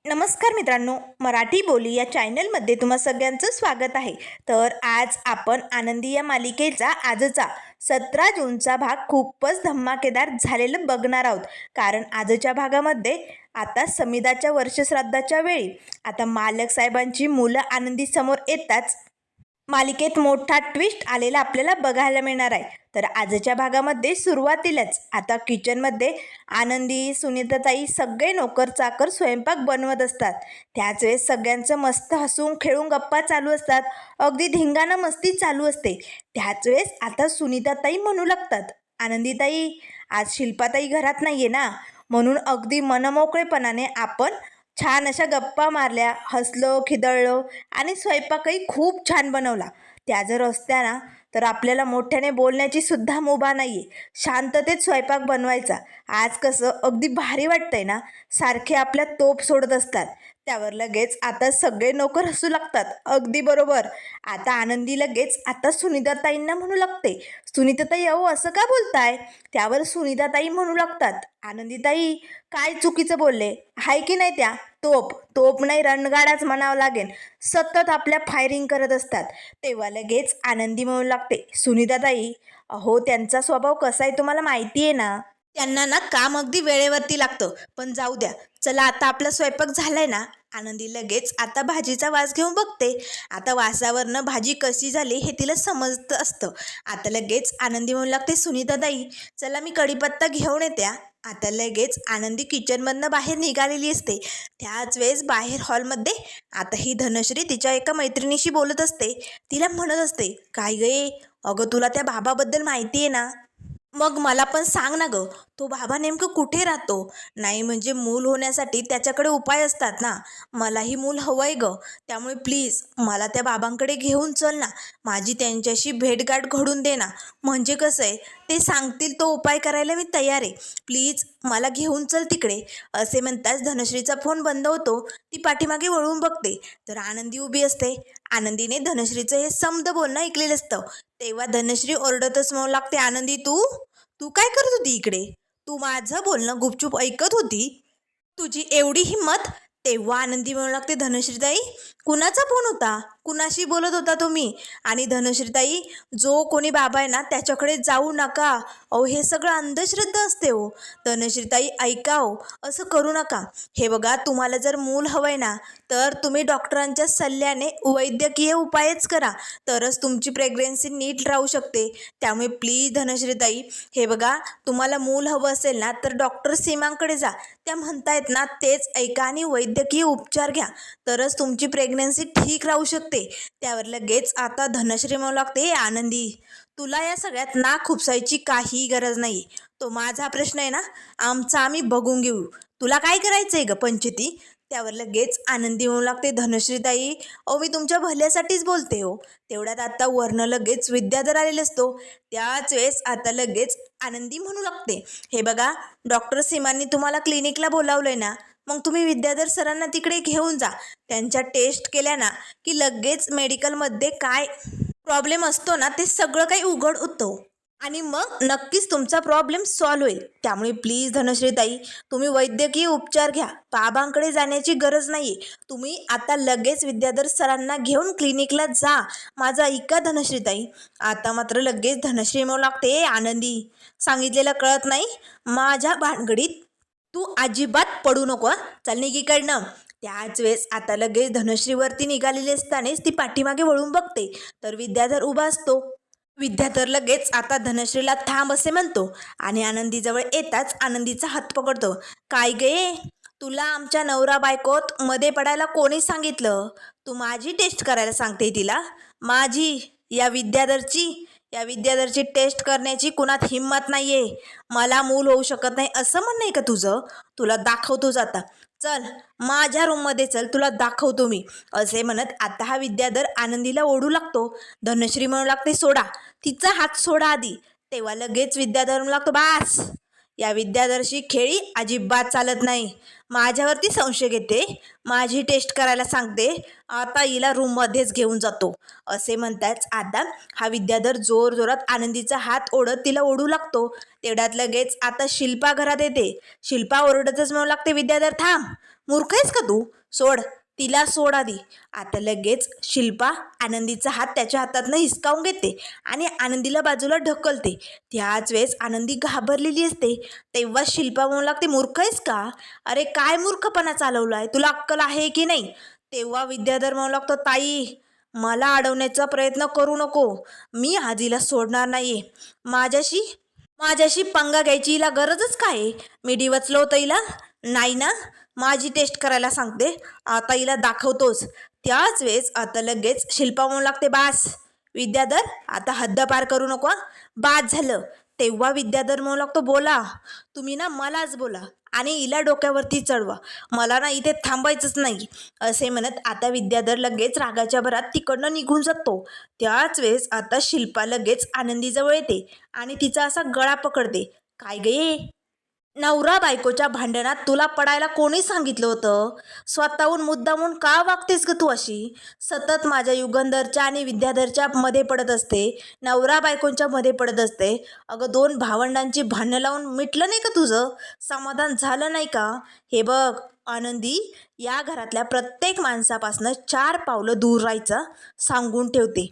नमस्कार मित्रांनो, मराठी बोली या चॅनलमध्ये तुम्हा सगळ्यांचं स्वागत आहे. तर आज आपण आनंदी या मालिकेचा आजचा 17 जूनचा भाग खूपच धमाकेदार झालेलं बघणार आहोत. कारण आजच्या भागामध्ये आता समिदाच्या वर्षश्राद्धाच्या वेळी आता मालक साहेबांची मुलं आनंदी समोर येताच मालिकेत मोठा ट्विस्ट आलेला आपल्याला बघायला मिळणार आहे. तर आजच्या भागामध्ये सुरुवातीलाच आता किचनमध्ये आनंदी, सुनीताताई सगळे नोकर चाकर स्वयंपाक बनवत असतात. त्याच वेळेस सगळ्यांचं मस्त हसून खेळून गप्पा चालू असतात. अगदी धिंगाणा मस्ती चालू असते. त्याच वेळेस आता सुनीताताई म्हणू लागतात, आनंदीताई, आज शिल्पाताई घरात नाही आहे ना, म्हणून अगदी मनमोकळेपणाने आपण छान अशा गप्पा मारल्या, हसलो, खिदळलो आणि स्वयंपाकही खूप छान बनवला. त्या जर असत्या ना, तर आपल्याला मोठ्याने बोलण्याची सुद्धा मुभा नाही आहे. शांततेत स्वयंपाक बनवायचा. आज कसं अगदी भारी वाटतंय ना, सारखे आपल्या तोप सोडत असतात. त्यावर लगेच आता सगळे नोकर हसू लागतात. अगदी बरोबर. आता आनंदी लगेच आता सुनीताताईंना म्हणू लागते, सुनीताताई अहो असं का बोलताय? त्यावर सुनीताताई म्हणू लागतात, आनंदीताई काय चुकीचं बोलले आहे की नाही? त्या तोप तोप नाही, रणगाडाच म्हणावं लागेल. सतत आपल्या फायरिंग करत असतात. तेव्हा लगेच आनंदी म्हणू लागते, सुनीताताई अहो त्यांचा स्वभाव कसा आहे तुम्हाला माहिती आहे ना, त्यांना ना काम अगदी वेळेवरती लागतं. पण जाऊ द्या, चला आता आपला स्वयंपाक झालाय ना. आनंदी लगेच आता भाजीचा वास घेऊन बघते. आता वासावरनं भाजी कशी झाली हे तिला समजत असतं. आता लगेच आनंदी म्हणू लागते, सुनीताताई चला मी कढीपत्ता घेऊन येते. आता लगेच आनंदी किचनमधनं बाहेर निघालेली असते. त्याच वेळेस बाहेर हॉलमध्ये आता ही धनश्री तिच्या एका मैत्रिणीशी बोलत असते. तिला म्हणत असते, काय गे अगं, तुला त्या बाबाबद्दल माहिती आहे ना? मग मला पण सांग ना गं, तो बाबा नेमकं कुठे राहतो? नाही म्हणजे मूल होण्यासाठी त्याच्याकडे उपाय असतात ना. मलाही मूल हवं आहे गं, त्यामुळे प्लीज मला त्या बाबांकडे घेऊन चल ना. माझी त्यांच्याशी भेटगाठ घडून दे ना. म्हणजे कसं आहे, ते सांगतील तो उपाय करायला मी तयार आहे. प्लीज मला घेऊन चल तिकडे. असे म्हणताच धनश्रीचा फोन बंद होतो. ती पाठीमागे वळून बघते तर आनंदी उभी असते. आनंदीने धनश्रीचं हे समद बोलणं ऐकलेलं असतं. तेव्हा धनश्री ओरडतच म्हणू लागते, आनंदी तू तू काय करत होती इकडे? तू माझं बोलणं गुपचूप ऐकत होती? तुझी एवढी हिंमत? तेव्हा आनंदी म्हणू लागते, धनश्रीताई कुणाचा फोन होता? कुणाशी बोलत होता तुम्ही? आणि धनश्रीताई, जो कोणी बाबा आहे ना त्याच्याकडे जाऊ नका. अहो हे सगळं अंधश्रद्धा असते हो. धनश्रीताई ऐका हो, असं करू नका. हे बघा, तुम्हाला जर मूल हवंय ना, तर तुम्ही डॉक्टरांच्या सल्ल्याने वैद्यकीय उपायच करा. तरच तुमची प्रेग्नन्सी नीट राहू शकते. त्यामुळे प्लीज धनश्रीताई, हे बघा, तुम्हाला मूल हवं असेल ना तर डॉक्टर सीमांकडे जा. त्या म्हणतायत ना तेच ऐका आणि वैद्यकीय उपचार घ्या. तरच तुमची प्रेग्नन्सी ठीक राहू शकते. त्यावर लगेच आता धनश्री म्हणू लागते, आनंदी तुला या सगळ्यात नाक खुपसायची काही गरज नाही. तो माझा प्रश्न आहे ना, आमचा आम्ही बघून घेऊ. तुला काय करायचं आहे ग पंचती? त्यावर लगेच आनंदी म्हणू लागते, धनश्रीताई अहो मी तुमच्या भल्यासाठीच बोलते हो. तेवढ्यात आता वर्ण लगेच विद्याधर आलेला असतो. त्याच वेळेस आता लगेच आनंदी म्हणू लागते, हे बघा, डॉक्टर सीमांनी तुम्हाला क्लिनिकला बोलावलंय ना, मग तुम्ही विद्याधर सरांना तिकडे घेऊन जा. त्यांच्या टेस्ट केल्या ना की लगेच मेडिकलमध्ये काय प्रॉब्लेम असतो ना ते सगळं काही उघड होतं आणि मग नक्कीच तुमचा प्रॉब्लेम सॉल्व्ह होईल. त्यामुळे प्लीज धनश्रीताई, तुम्ही वैद्यकीय उपचार घ्या. बाबांकडे जाण्याची गरज नाही. तुम्ही आता लगेच विद्याधर सरांना घेऊन क्लिनिकला जा. माझं ऐका धनश्रीताई. आता मात्र लगेच धनश्री म्हणू लागते, आनंदी सांगितलेलं कळत नाही? माझ्या भानगडीत तू अजिबात पडू नको. चल निघ इकडनं. त्याच वेळेस आता लगेच धनश्रीवरती निघालेली असतानाच ती पाठीमागे वळून बघते तर विद्याधर उभा असतो. विद्याधर लगेच आता धनश्रीला थांब असे म्हणतो आणि आनंदीजवळ येताच आनंदीचा हात पकडतो. काय गे, तुला आमच्या नवरा बायकोत मध्ये पडायला कोणी सांगितलं? तू माझी टेस्ट करायला सांगते तिला? माझी या विद्याधरची टेस्ट करण्याची कुणात हिंमत नाहीये. मला मूल होऊ शकत नाही असं म्हणणं आहे का तुझं? तुला दाखवतोच आता. चल माझ्या रूममध्ये चल, तुला दाखवतो मी. असे म्हणत आता हा विद्याधर आनंदीला ओढू लागतो. धनश्री म्हणू लागते, सोडा तिचा हात, सोडा आधी. तेव्हा लगेच विद्याधर म्हणू लागतो, बास, या विद्याधरशी खेळी अजिबात चालत नाही. माझ्यावरती संशय घेते, माझी टेस्ट करायला सांगते, आता हिला रूममध्येच घेऊन जातो. असे म्हणताच आता हा विद्याधर जोरजोरात आनंदीचा हात ओढत तिला ओढू लागतो. तेवढ्यात लगेच आता शिल्पा घरात येते. शिल्पा ओरडतच म्हणू लागते, विद्याधर थांब, मूर्ख आहेस का तू? सोड, तिला सोड आधी. आता लगेच शिल्पा आनंदीचा हात त्याच्या हातातनं हिसकावून घेते आणि आनंदीला बाजूला ढकलते. त्याच वेळेस आनंदी घाबरलेली असते. तेव्हा शिल्पा म्हणू लागते, मूर्ख आहेस का? अरे काय मूर्खपणा चालवलाय? तुला अक्कल आहे की नाही? तेव्हा विद्याधर म्हणू लागतो, ताई मला अडवण्याचा प्रयत्न करू नको. मी आजीला सोडणार नाहीये. माझ्याशी माझ्याशी पंगा घ्यायची हिला गरजच काय आहे? मी डिवचलो होतं हिला? नाही ना? माझी टेस्ट करायला सांगते. आता हिला दाखवतोच. त्याच वेळेस आता लगेच शिल्पा म्हणू लागते, बास विद्याधर, आता हद्द पार करू नको हं. बाद झालं. तेव्हा विद्याधर म्हणू लागतो, बोला तुम्ही ना, मलाच बोला आणि हिला डोक्यावरती चढवा. मला ना इथे थांबायचंच नाही. असे म्हणत आता विद्याधर लगेच रागाच्या भरात तिकडनं निघून जातो. त्याच वेळेस आता शिल्पा लगेच आनंदीजवळ येते आणि तिचा असा गळा पकडते. काय गे, नवरा बायकोच्या भांडणात तुला पडायला कोणी सांगितलं होतं? स्वतःहून मुद्दामून का वागतेस ग तू अशी? सतत माझ्या युगंधरच्या आणि विद्याधरच्या मध्ये पडत असते, नवरा बायकोंच्या मध्ये पडत असते. अगं, दोन भावंडांची भांडणं लावून मिटलं नाही का तुझं? समाधान झालं नाही का? हे बघ आनंदी, या घरातल्या प्रत्येक माणसापासनं 4 पावलं दूर राहायचं सांगून ठेवते.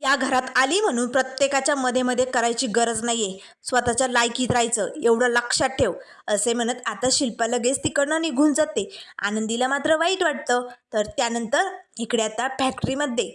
या घरात आली म्हणून प्रत्येकाच्या मध्ये मध्ये करायची गरज नाहीये. स्वतःच्या लायकीत राहायचं, एवढं लक्षात ठेव. असे म्हणत आता शिल्पा लगेच तिकडनं निघून जाते. आनंदीला मात्र वाईट वाटतं. तर त्यानंतर इकडे आता फॅक्टरीमध्ये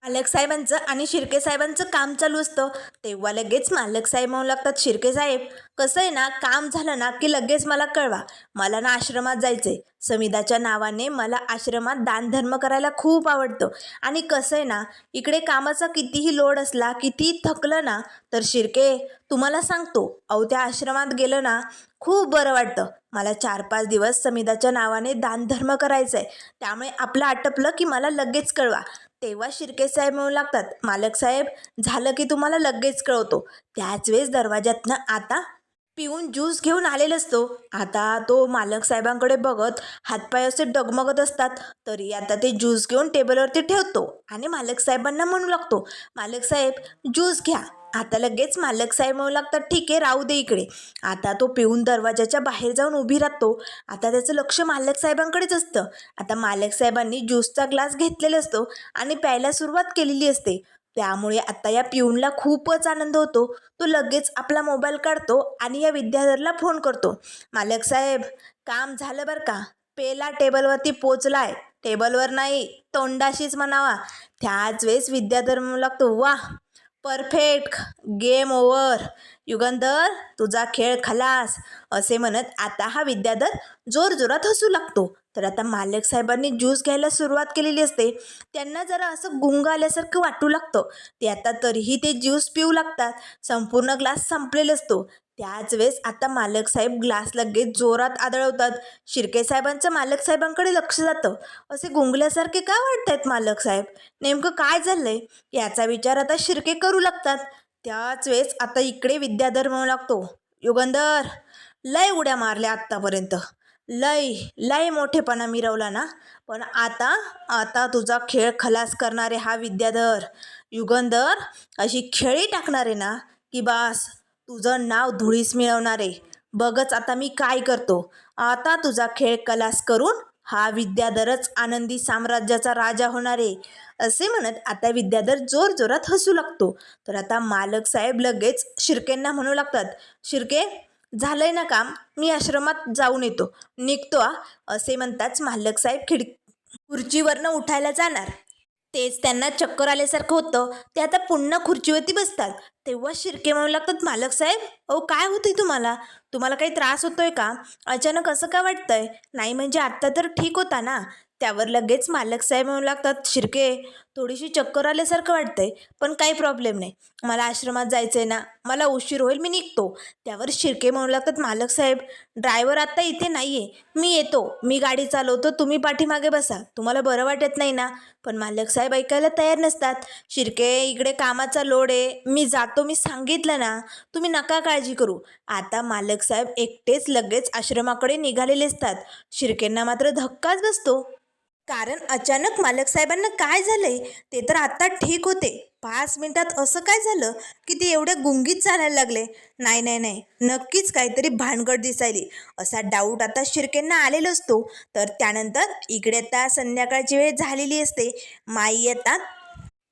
मालक साहेबांचं आणि शिर्के साहेबांचं काम चालू असतं. तेव्हा लगेच मालक साहेब म्हणू लागतात, शिर्के साहेब कसं आहे ना, काम झालं ना की लगेच मला कळवा. मला ना आश्रमात जायचंय. समिधाच्या नावाने मला आश्रमात दानधर्म करायला खूप आवडतं. आणि कसं आहे ना, इकडे कामाचा कितीही लोड असला, कितीही थकलं ना, तर शिर्के तुम्हाला सांगतो, अहो त्या आश्रमात गेलं ना खूप बरं वाटतं. मला 4-5 दिवस समिधाच्या नावाने दानधर्म करायचं आहे. त्यामुळे आपलं आटपलं की मला लगेच कळवा. तेव्हा शिर्के साहेब म्हणू लागतात, मालक साहेब झालं की तुम्हाला लगेच कळवतो. त्याच वेळेस दरवाज्यातनं आता पिऊन ज्यूस घेऊन आलेला असतो. आता तो मालक साहेबांकडे बघत हातपाय असे डगमगत असतात. तरी आता ते ज्यूस घेऊन टेबलवरती ठेवतो आणि मालक साहेबांना म्हणू लागतो, मालक साहेब ज्यूस घ्या. आता लगेच मालक साहेब म्हणू लागतात, ठीक आहे राहू दे इकडे. आता तो पिऊन दरवाजाच्या बाहेर जाऊन उभी राहतो. आता त्याचं लक्ष मालक साहेबांकडेच असतं. आता मालक साहेबांनी ज्यूसचा ग्लास घेतलेला असतो आणि प्यायला सुरुवात केलेली असते. त्यामुळे आता या पिऊनला खूपच आनंद होतो. तो लगेच आपला मोबाईल काढतो आणि या विद्याधरला फोन करतो, मालक साहेब काम झालं बरं का, पेला टेबलवरती पोचलाय. टेबलवर नाही, तोंडाशीच म्हणावा. त्याच वेळेस विद्याधर म्हणू लागतो, वा परफेक्ट, गेम ओव्हर, युगंधर तुझा खेळ खलास. असे म्हणत आता हा विद्याधर जोरजोरात हसू लागतो. तर आता मालक साहेबांनी ज्यूस घ्यायला सुरुवात केलेली असते. त्यांना जरा असं गुंग आल्यासारखं वाटू लागतं. ते आता तरीही ते ज्यूस पिऊ लागतात. संपूर्ण ग्लास संपलेला असतो. त्याच वेळेस आता मालक साहेब ग्लास लगेच जोरात आदळवतात. शिर्के साहेबांचं मालक साहेबांकडे लक्ष जातं. असे गुंगल्यासारखे का वाटतायत मालक साहेब? नेमकं काय झालंय याचा विचार आता शिर्के करू लागतात. त्याच वेळेस आता इकडे विद्याधर म्हणू लागतो, युगंधर लय उड्या मारल्या आत्तापर्यंत, लय लय मोठेपणा मिरवला ना, पण आता आता तुझा खेळ खलास करणारे हा विद्याधर. युगंधर अशी खेळी टाकणारे ना की बास, तुझं नाव धुळीस मिळवणारे. बघच आता मी काय करतो. आता तुझा खेळ खलास करून हा विद्याधरच आनंदी साम्राज्याचा राजा होणार आहे. असे म्हणत आता विद्याधर जोरजोरात हसू लागतो. तर आता मालक साहेब लगेच शिर्केंना म्हणू लागतात, शिर्के झालंय ना काम, मी आश्रमात जाऊन येतो, निघतो हा. असे म्हणताच मालक साहेब खुर्चीवरनं उठायला जाणार. तेच त्यांना चक्कर आल्यासारखं होतं. ते आता पुन्हा खुर्चीवरती बसतात. तेव्हा शिर्के म्हणू लागतात, मालक साहेब अहो काय होतंय तुम्हाला? तुम्हाला काही त्रास होतोय का? अचानक असं का वाटतंय? नाही म्हणजे आत्ता तर ठीक होता ना. त्यावर लगेच मालक साहेब म्हणू लागतात, शिर्के थोडीशी चक्कर आल्यासारखं वाटतंय, पण काही प्रॉब्लेम नाही. मला आश्रमात जायचं आहे ना, मला उशीर होईल, मी निघतो. त्यावर शिर्के म्हणू लागतात, मालक साहेब ड्रायव्हर आत्ता इथे नाही आहे, मी येतो, मी गाडी चालवतो, तुम्ही पाठीमागे बसा, तुम्हाला बरं वाटत नाही ना. पण मालक साहेब ऐकायला तयार नसतात. शिर्के इकडे कामाचा लोड आहे, मी जातो, मी सांगितलं ना, तुम्ही नका काळजी करू. आता मालक साहेब एकटेच लगेच आश्रमाकडे निघालेले असतात. शिर्केंना मात्र धक्काच बसतो. कारण अचानक मालक साहेबांना काय झालंय? ते तर आत्ता ठीक होते. 5 मिनिटात असं काय झालं की ते एवढे गुंगीत चालायला लागले? नाही नाही नाही, नक्कीच काहीतरी भानगड दिसायली असा डाऊट आता शिर्केंना आलेला असतो. तर त्यानंतर इकडे आता संध्याकाळची वेळ झालेली असते. माई येतात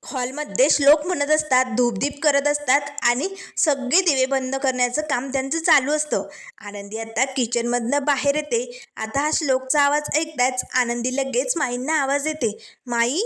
हॉलमध्ये, श्लोक म्हणत असतात, धूपदीप करत असतात आणि सगळे दिवे बंद करण्याचं काम त्यांचं चालू असतं. आनंदी आता किचनमधनं बाहेर येते. आता हा श्लोकचा आवाज ऐकताच आनंदी लगेच माईंना आवाज देते, माई.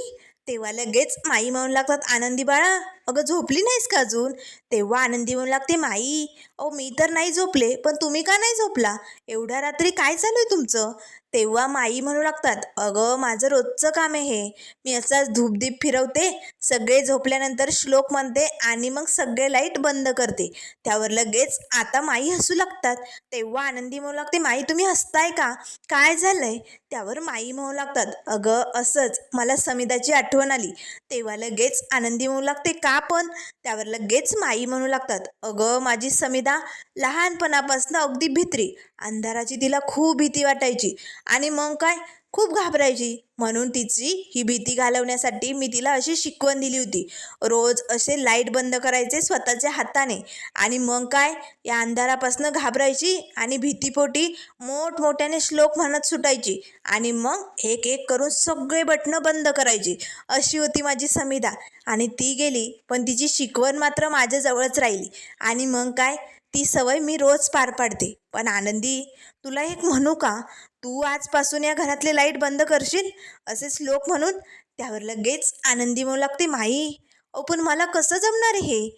तेव्हा लगेच माई म्हणू लागतात, आनंदी बाळा, अगं झोपली नाहीस का अजून? तेव्हा आनंदी म्हणू लागते, माई, अहो मी तर नाही झोपले, पण तुम्ही का नाही झोपला? एवढ्या रात्री काय चालू आहे तुमचं? तेव्हा माई म्हणू लागतात, अगं माझं रोजचं काम आहे हे. मी असाच धूपदीप फिरवते, सगळे झोपल्यानंतर श्लोक म्हणते आणि मग सगळे लाईट बंद करते. त्यावर लगेच आता माई हसू लागतात. तेव्हा आनंदी म्हणू लागते, माई तुम्ही हसताय का? काय झालंय? त्यावर माई म्हणू लागतात, अगं असंच मला समिधाची आठवण आली. तेव्हा लगेच आनंदी म्हणू लागते, का पण? त्यावर लगेच माई म्हणू लागतात, अगं माझी समिधा लहानपणापासून अगदी भित्री, अंधाराची तिला खूप भीती वाटायची आणि मग काय, खूप घाबरायची. म्हणून तिची ही भीती घालवण्यासाठी मी तिला अशी शिकवण दिली होती. रोज असे लाईट बंद करायचे स्वतःच्या हाताने आणि मग काय, या अंधारापासून घाबरायची आणि भीतीपोटी मोठमोठ्याने श्लोक म्हणत सुटायची आणि मग एक एक करून सगळे बटणं बंद करायची. अशी होती माझी समिधा. आणि ती गेली, पण तिची शिकवण मात्र माझ्याजवळच राहिली. आणि मग काय, ती सवय मी रोज पार पाडते. पण आनंदी, तुला एक म्हणू का, तू आजपासून या घरातले लाईट बंद करशील? असे श्लोक म्हणून त्यावर लगेच आनंदी म्हणू लागते, माई, अहो पण मला कसं जमणार आहे हे?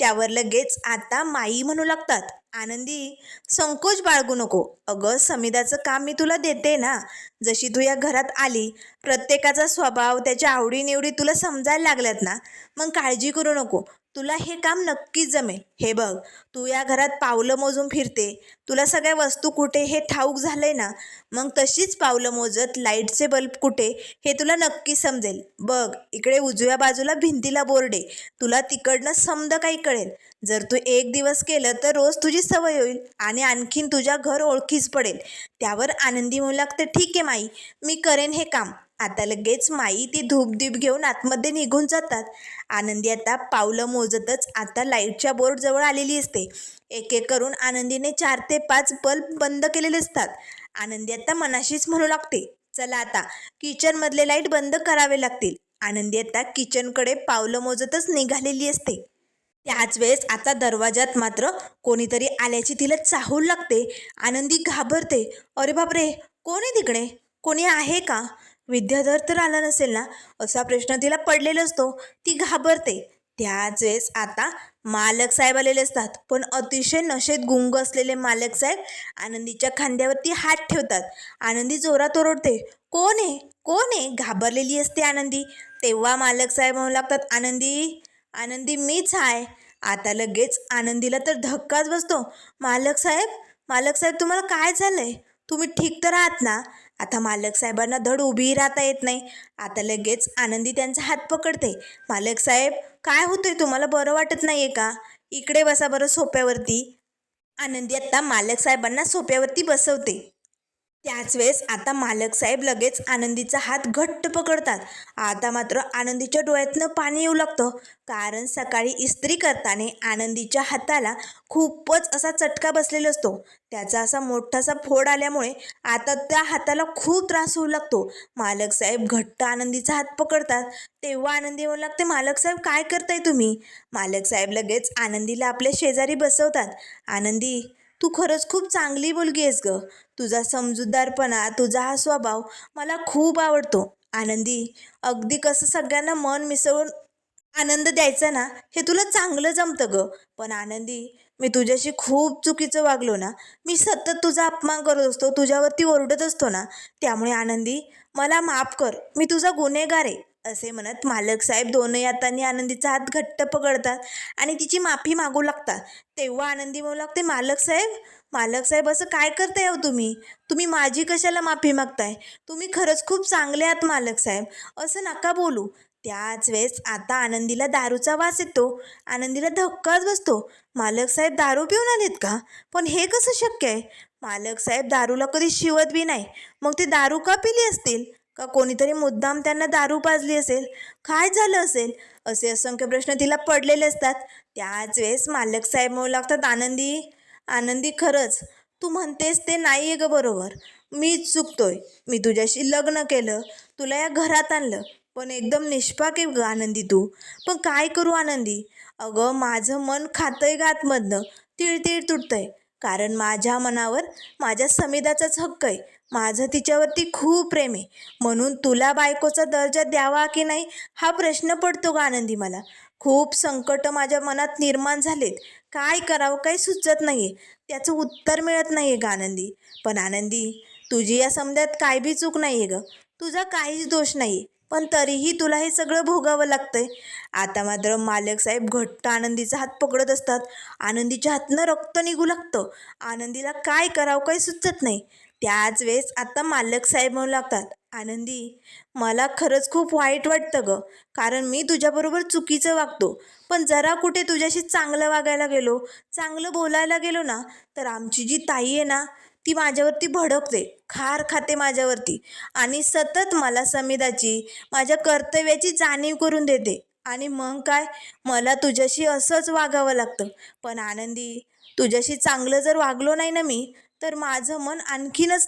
त्यावर लगेच आता माई म्हणू लागतात, आनंदी, संकोच बाळगू नको. अगं समिधाचं काम मी तुला देते ना. जशी तू या घरात आली, प्रत्येकाचा स्वभाव, त्याच्या आवडीनिवडी तुला समजायला लागल्यात ना, मग काळजी करू नको. तुला हे काम नक्कीच जमेल. हे बघ, तू या घरात पावलं मोजून फिरते, तुला सगळ्या वस्तू कुठे हे ठाऊक झालंय ना, मग तशीच पावलं मोजत लाईटचे बल्ब कुठे हे तुला नक्की समजेल. बघ, इकडे उजव्या बाजूला भिंतीला बोर्ड आहे, तुला तिकडनं समद काही कळेल. जर तू एक दिवस केलं तर रोज तुझी सवय होईल आणि आणखीन तुझ्या घर ओळखीच पडेल. त्यावर आनंदी म्हणू लागते, ठीक आहे माई, मी करेन हे काम. आता लगेच माई ती धूपदीप घेऊन आतमध्ये निघून जातात. आनंदी आता पावलं मोजतच आता लाईटच्या बोर्ड जवळ आलेली असते. एक एक करून आनंदीने 4 ते 5 बल्ब बंद केलेले असतात. आनंदी आता मनाशीच म्हणू लागते, चला आता किचनमधले लाईट बंद करावे लागतील. आनंदी आता किचनकडे पावलं मोजतच निघालेली असते. त्याच वेळेस आता दरवाजात मात्र कोणीतरी आल्याची तिला चाहूल लागते. आनंदी घाबरते, अरे बापरे, कोण आहे तिकडे? कोणी आहे का? विद्याधर तर आला नसेल ना, असा प्रश्न तिला पडलेला असतो. ती घाबरते. त्याच वेळेस आता मालक साहेब आलेले असतात. पण अतिशय नशेत गुंग असलेले मालक साहेब आनंदीच्या खांद्यावरती हात ठेवतात. आनंदी जोरात ओरडते, कोण आहे? कोण आहे? घाबरलेली असते आनंदी. तेव्हा मालक साहेब म्हणू लागतात, आनंदी, आनंदी मीच आहे. आता लगेच आनंदीला तर धक्काच बसतो. मालक साहेब, मालक साहेब, तुम्हाला काय झालंय? तुम्ही ठीक तर आहात ना? आता मालक साहेबांना धड उभी राहता येत नाही. आता लगेच आनंदी त्यांचा हात पकडते. मालक साहेब, काय होतंय तुम्हाला? बरं वाटत नाहीये का? इकडे बसा बरं सोप्यावरती. आनंदी आता मालक साहेबांना सोप्यावरती बसवते. त्याच वेळेस आता मालक साहेब लगेच आनंदीचा हात घट्ट पकडतात. आता मात्र आनंदीच्या डोळ्यातनं पाणी येऊ लागतं, कारण सकाळी इस्त्री करताना आनंदीच्या हाताला खूपच असा चटका बसलेला असतो. त्याचा असा मोठासा फोड आल्यामुळे आता त्या हाताला खूप त्रास होऊ लागतो. मालक साहेब घट्ट आनंदीचा हात पकडतात. तेव्हा आनंदी म्हणू लागते, मालक साहेब काय करताय तुम्ही? मालक साहेब लगेच आनंदीला आपल्या शेजारी बसवतात. आनंदी, तू खरंच खूप चांगली मुलगी आहेस ग. तुझा समजूतदारपणा, तुझा हा स्वभाव मला खूप आवडतो. आनंदी, अगदी कसं सगळ्यांना मन मिसळून आनंद द्यायचा ना, हे तुला चांगलं जमतं ग. पण आनंदी, मी तुझ्याशी खूप चुकीचं वागलो ना, मी सतत तुझा अपमान करत असतो, तुझ्यावरती ओरडत असतो ना, त्यामुळे आनंदी मला माफ कर, मी तुझा गुन्हेगार आहे. असे म्हणत मालक साहेब दोनही हातांनी आनंदीचा हात घट्ट पकडतात आणि तिची माफी मागू लागतात. तेव्हा आनंदी म्हणू लागते, मालक साहेब, मालक साहेब, असं काय करताय हो तुम्ही? तुम्ही माझी कशाला माफी मागताय? तुम्ही खरंच खूप चांगले आहात मालक साहेब, असं नका बोलू. त्याच वेळेस आता आनंदीला दारूचा वास येतो. आनंदीला धक्काच बसतो. मालक साहेब दारू पिऊन आलेत का? पण हे कसं शक्य आहे? मालक साहेब दारूला कधी शिवत बी नाही, मग ते दारू का पिली असतील? का कोणीतरी मुद्दाम त्यांना दारू पाजली असेल? काय झालं असेल? असे असंख्य प्रश्न तिला पडलेले असतात. त्याच वेळेस मालक साहेब म्हणू लागतात, आनंदी, आनंदी खरंच तू म्हणतेस ते नाही आहे ग बरोबर. मीच चुकतोय. मी तुझ्याशी लग्न केलं, तुला या घरात आणलं, पण एकदम निष्पाक आहे ग आनंदी तू. पण काय करू आनंदी? अगं माझं मन खातंय ग आतमधनं, तिळतिळ तुटतंय. कारण माझ्या मनावर माझ्या समिधाचाच हक्क आहे. माझं तिच्यावरती खूप प्रेम आहे. म्हणून तुला बायकोचा दर्जा द्यावा की नाही हा प्रश्न पडतो ग आनंदी मला. खूप संकट माझ्या मनात निर्माण झालेत. काय करावं काही सुचत नाही आहे. त्याचं उत्तर मिळत नाही आहे ग आनंदी. पण आनंदी, तुझी या समद्यात काय बी चूक नाही आहे ग. तुझा काहीच दोष नाही. पण तरीही तुला हे सगळं भोगावं लागतंय. आता मात्र मालक साहेब घट्ट आनंदीचा हात पकडत असतात. आनंदीच्या हातनं रक्त निघू लागतं. आनंदीला काय करावं काही सुचत नाही. त्याच वेळेस आता मालक साहेब म्हणू लागतात, आनंदी, मला खरंच खूप वाईट वाटतं ग. कारण मी तुझ्याबरोबर चुकीचं वागतो. पण जरा कुठे तुझ्याशी चांगलं वागायला गेलो, चांगलं बोलायला गेलो ना, तर आमची जी ताई आहे ना, ती माझ्यावरती भडकते, खार खाते माझ्यावरती आणि सतत मला समिधाची, माझ्या कर्तव्याची जाणीव करून देते. आणि मग काय, मला तुझ्याशी असंच वागावं लागतं. पण आनंदी, तुझ्याशी चांगलं जर वागलो नाही ना मी, तर माझं मन आणखीनच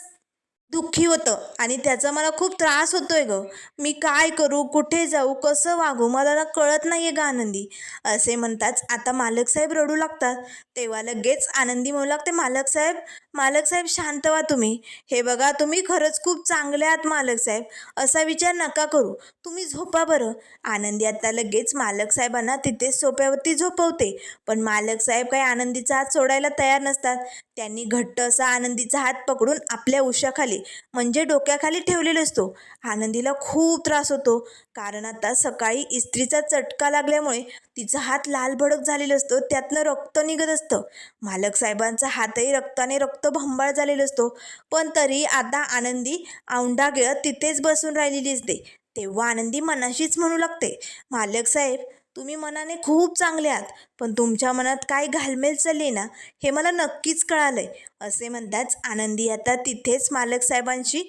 दुःखी होतं आणि त्याचा मला खूप त्रास होतोय ग. मी काय करू, कुठे जाऊ, कसं वागू मला ना कळत नाही आहे ग आनंदी. असे म्हणताच आता मालक साहेब रडू लागतात. तेव्हा लगेच आनंदी म्हणू लागते, मालक साहेब, मालक साहेब शांत व्हा तुम्ही. हे बघा तुम्ही खरंच खूप चांगले आहात मालक साहेब. असा विचार नका करू. तुम्ही झोपा बरं. आनंदी आता लगेच मालक साहेबांना तिथेच सोप्यावरती झोपवते. पण मालक साहेब काही आनंदीचा हात सोडायला तयार नसतात. त्यांनी घट्ट असा आनंदीचा हात पकडून आपल्या उशाखाली म्हणजे डोक्याखाली ठेवलेला असतो. आनंदीला खूप त्रास होतो. कारण आता सकाळी इस्त्रीचा चटका लागल्यामुळे तिचा हात लाल भडक झालेला असतो. त्यातनं रक्त निघत असतं. मालक साहेबांचा हातही रक्ताने रक्तभंबाळ झालेला असतो. पण तरी आता आनंदी औंढा गिळत तिथेच बसून राहिलेली असते. तेव्हा आनंदी मनाशीच म्हणू लागते, मालक साहेब, तुम्ही मनाने खूप चांगले आहात, पण तुमच्या मनात काय घालमेल चालली ना, हे मला नक्कीच कळालंय. असे म्हणताच आनंदी आता तिथेच मालक साहेबांशी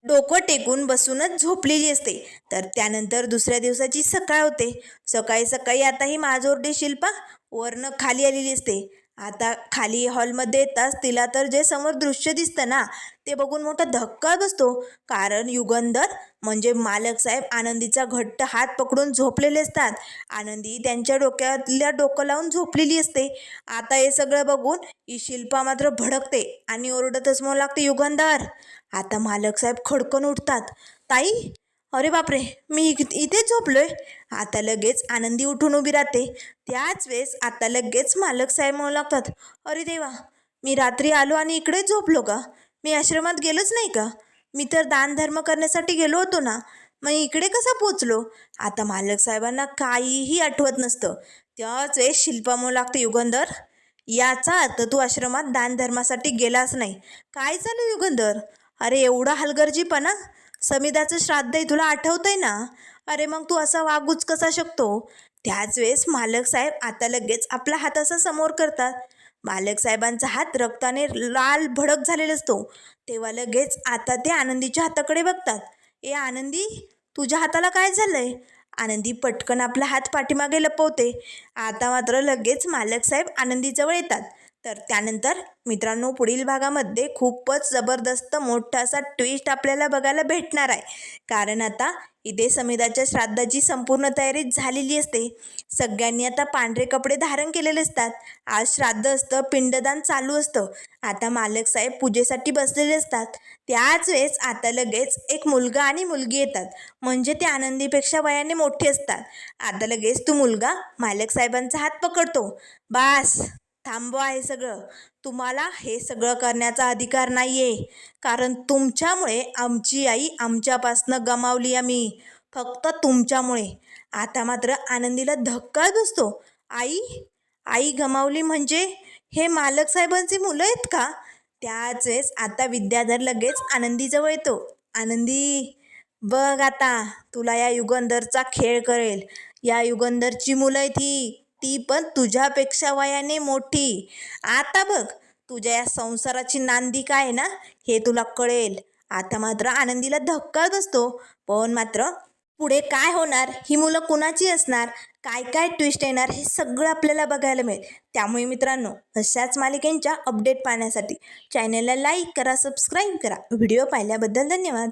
डोकं टेकून बसूनच झोपलेली असते. तर त्यानंतर दुसऱ्या दिवसाची सकाळ होते. सकाळी सकाळी आता ही माझोरडी शिल्पा वरनं खाली आलेली असते. आता खाली हॉलमध्ये येताच तिला तर जे समोर दृश्य दिसतं ना, ते बघून मोठा धक्का बसतो. कारण युगंधर म्हणजे मालक साहेब आनंदीचा घट्ट हात पकडून झोपलेले असतात. आनंदी त्यांच्या डोक्यातल्या डोकं लावून झोपलेली असते. आता हे सगळं बघून ही शिल्पा मात्र भडकते आणि ओरडतच म्हणू लागते, युगंधर. आता मालक साहेब खडकन उठतात. ताई, अरे बापरे, मी इथेच झोपलोय. आता लगेच आनंदी उठून उभी राहते. त्याच वेळेस आता लगेच मालक साहेब म्हणू लागतात, अरे देवा, मी रात्री आलो आणि इकडेच झोपलो का? मी आश्रमात गेलोच नाही का? मी तर दानधर्म करण्यासाठी गेलो होतो ना, मग इकडे कसा पोचलो? आता मालक साहेबांना काहीही आठवत नसतं. त्याच वेळेस शिल्पा म्हणू लागते, युगंधर, याचा अर्थ तू आश्रमात दानधर्मासाठी गेलाच नाही. काय झालं युगंधर? अरे एवढा हलगर्जीपणा? समिधाचं श्राद्ध आहे तुला आठवतंय ना? अरे मग तू असा वागूच कसा शकतो? त्याच वेळेस मालक साहेब आता लगेच आपला हात असा समोर करतात. मालक साहेबांचा हात रक्ताने लाल भडक झालेला असतो. तेव्हा लगेच आता ते आनंदीच्या हाताकडे बघतात. ए आनंदी, तुझ्या हाताला काय झालंय? आनंदी पटकन आपला हात पाठीमागे लपवते. आता मात्र लगेच मालक साहेब आनंदीजवळ येतात. तर त्यानंतर मित्रांनो, पुढील भागामध्ये खूपच जबरदस्त मोठा असा ट्विस्ट आपल्याला बघायला भेटणार आहे. कारण आता इथे समिधाच्या श्राद्धाची संपूर्ण तयारी झालेली असते. सगळ्यांनी आता पांढरे कपडे धारण केलेले असतात. आज श्राद्ध असतं, पिंडदान चालू असतं. आता मालक साहेब पूजेसाठी बसलेले असतात. त्याच वेळेस आता लगेच एक मुलगा आणि मुलगी येतात. म्हणजे ते आनंदीपेक्षा वयाने मोठे असतात. आता लगेच तो मुलगा मालक साहेबांचा हात पकडतो. बास, थांबवा हे सगळं. तुम्हाला हे सगळं करण्याचा अधिकार नाही आहे. कारण तुमच्यामुळे आमची आई आमच्यापासनं गमावली आम्ही. फक्त तुमच्यामुळे. आता मात्र आनंदीला धक्का बसतो. आई, आई गमावली म्हणजे हे मालक साहेबांची मुलं आहेत का? त्याच वेळेस आता विद्याधर लगेच आनंदीजवळ येतो. आनंदी, बघ आता तुला या युगंधरचा खेळ करेल. या युगंधरची मुलं आहे ती पण तुझ्यापेक्षा वयाने मोठी. आता बघ तुझ्या या संसाराची नांदी काय आहे ना, हे तुला कळेल. आता मात्र आनंदीला धक्का बसतो. पण मात्र पुढे काय होणार, ही मुलं कुणाची असणार, काय काय ट्विस्ट येणार, हे सगळं आपल्याला बघायला मिळेल. त्यामुळे मित्रांनो, अशाच मालिकेंच्या अपडेट पाहण्यासाठी चॅनलला लाईक करा, सबस्क्राईब करा. व्हिडिओ पाहिल्याबद्दल धन्यवाद.